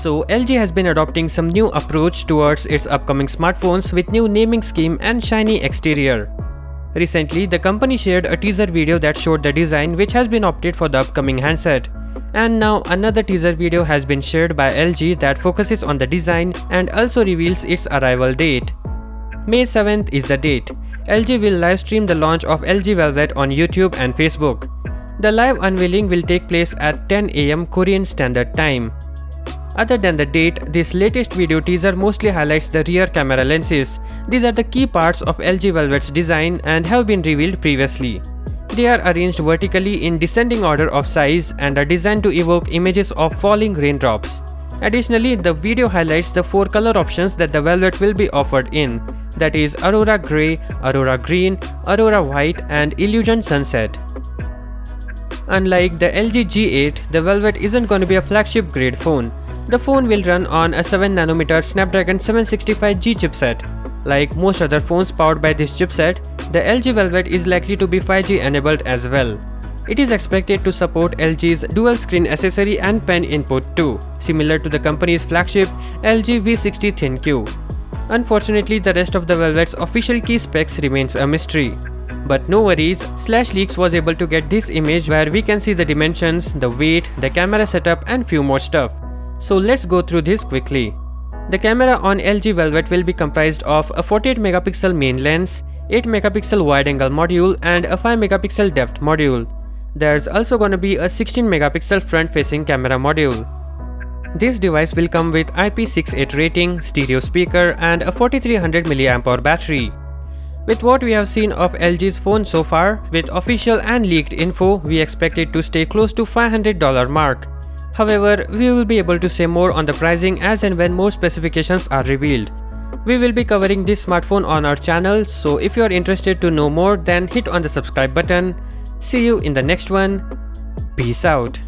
So LG has been adopting some new approach towards its upcoming smartphones with new naming scheme and shiny exterior. Recently, the company shared a teaser video that showed the design which has been opted for the upcoming handset. And now another teaser video has been shared by LG that focuses on the design and also reveals its arrival date. May 7th is the date. LG will livestream the launch of LG Velvet on YouTube and Facebook. The live unveiling will take place at 10 AM Korean Standard Time. Other than the date, this latest video teaser mostly highlights the rear camera lenses. These are the key parts of LG Velvet's design and have been revealed previously. They are arranged vertically in descending order of size and are designed to evoke images of falling raindrops. Additionally, the video highlights the 4 color options that the Velvet will be offered in, that is Aurora Grey, Aurora Green, Aurora White and Illusion Sunset. Unlike the LG G8, the Velvet isn't going to be a flagship grade phone. The phone will run on a 7nm Snapdragon 765G chipset. Like most other phones powered by this chipset, the LG Velvet is likely to be 5G enabled as well. It is expected to support LG's dual screen accessory and pen input too, similar to the company's flagship LG V60 ThinQ. Unfortunately, the rest of the Velvet's official key specs remains a mystery. But no worries, /Leaks was able to get this image where we can see the dimensions, the weight, the camera setup and few more stuff. So let's go through this quickly. The camera on LG Velvet will be comprised of a 48MP main lens, 8MP wide-angle module and a 5MP depth module. There's also gonna be a 16MP front-facing camera module. This device will come with IP68 rating, stereo speaker and a 4300 mAh battery. With what we have seen of LG's phone so far, with official and leaked info, we expect it to stay close to $500 mark. However, we will be able to say more on the pricing as and when more specifications are revealed. We will be covering this smartphone on our channel, so if you are interested to know more, then hit on the subscribe button. See you in the next one. Peace out.